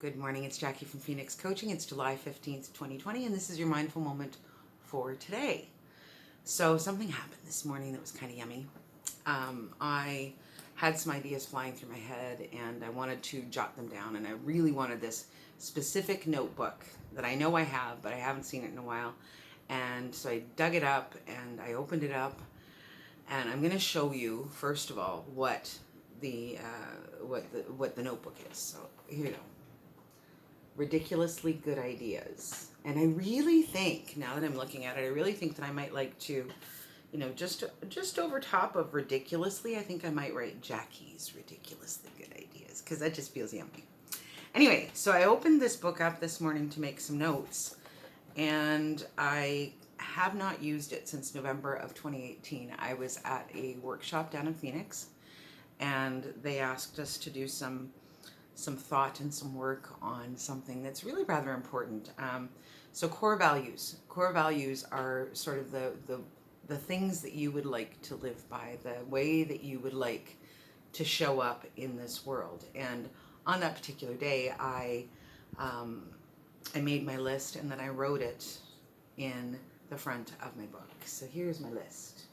Good morning, it's Jackie from Phoenix Coaching. It's July 15th, 2020, and this is your mindful moment for today. So something happened this morning that was kind of yummy. I had some ideas flying through my head and I wanted to jot them down, and I really wanted this specific notebook that I know I have, but I haven't seen it in a while. And so I dug it up and I opened it up, and I'm going to show you, first of all, what the notebook is. So here you go. Ridiculously good ideas. And I really think, now that I'm looking at it, I really think that I might like to, just over top of ridiculously, I think I might write Jackie's ridiculously good ideas, because that just feels yummy. Anyway, so I opened this book up this morning to make some notes, and I have not used it since November of 2018. I was at a workshop down in Phoenix, and they asked us to do some thought and some work on something that's really rather important. So core values. Core values are sort of the things that you would like to live by, the way that you would like to show up in this world. And on that particular day, I made my list, and then I wrote it in the front of my book. So here's my list.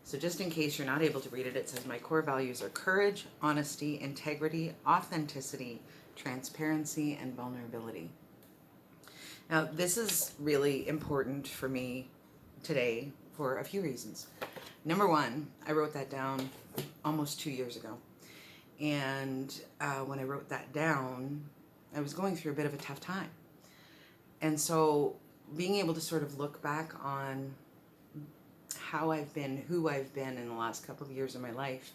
So just in case you're not able to read it, it says my core values are courage, honesty, integrity, authenticity, transparency, and vulnerability. Now, this is really important for me today for a few reasons. Number one, I wrote that down almost 2 years ago. And when I wrote that down, I was going through a bit of a tough time. And so being able to sort of look back on how I've been, who I've been in the last couple of years of my life,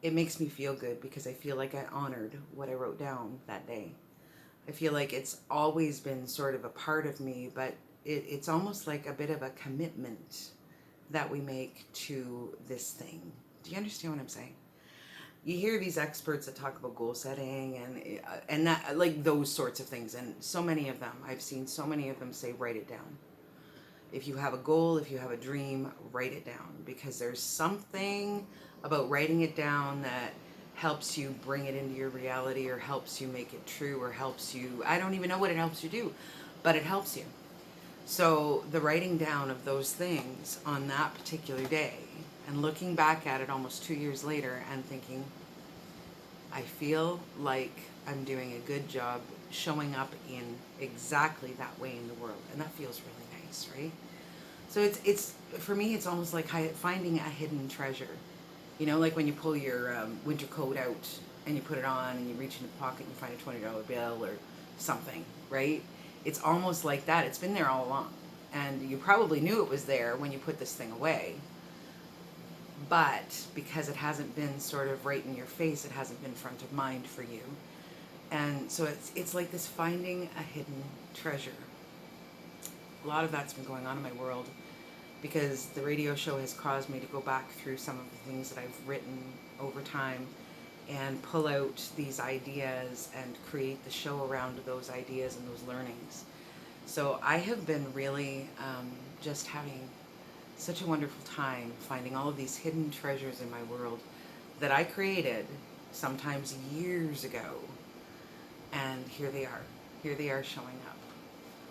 it makes me feel good, because I feel like I honored what I wrote down that day. I feel like it's always been sort of a part of me, but it's almost like a bit of a commitment that we make to this thing. Do you understand what I'm saying? You hear these experts that talk about goal setting and that, like, those sorts of things, and so many of them, I've seen so many of them say, write it down. If you have a goal, if you have a dream, write it down, because there's something about writing it down that helps you bring it into your reality, or helps you make it true, or helps you, I don't even know what it helps you do, but it helps you. So the writing down of those things on that particular day, and looking back at it almost 2 years later and thinking, I feel like I'm doing a good job showing up in exactly that way in the world, and that feels really nice, right? So it's for me, it's almost like finding a hidden treasure. You know, like when you pull your winter coat out and you put it on and you reach in the pocket and you find a $20 bill or something, right? It's almost like that. It's been there all along, and you probably knew it was there when you put this thing away. But because it hasn't been sort of right in your face, it hasn't been front of mind for you. And so it's like this finding a hidden treasure. A lot of that's been going on in my world, because the radio show has caused me to go back through some of the things that I've written over time and pull out these ideas and create the show around those ideas and those learnings. So I have been really just having such a wonderful time finding all of these hidden treasures in my world that I created sometimes years ago. And here they are. Here they are showing up.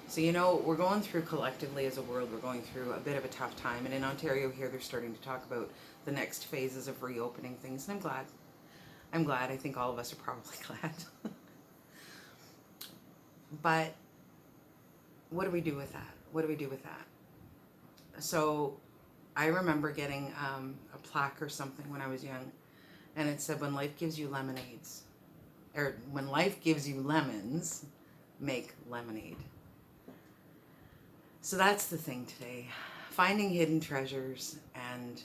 So, we're going through, collectively as a world, we're going through a bit of a tough time. And in Ontario here, they're starting to talk about the next phases of reopening things. And I'm glad. I'm glad. I think all of us are probably glad. But what do we do with that? What do we do with that? So I remember getting a plaque or something when I was young. And it said, when life gives you lemonades, or when life gives you lemons, make lemonade. So that's the thing today. Finding hidden treasures and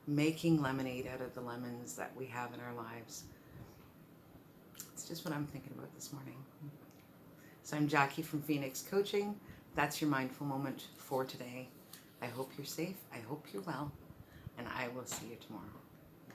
making lemonade out of the lemons that we have in our lives. It's just what I'm thinking about this morning. So I'm Jackie from Phoenix Coaching. That's your mindful moment for today. I hope you're safe. I hope you're well. And I will see you tomorrow.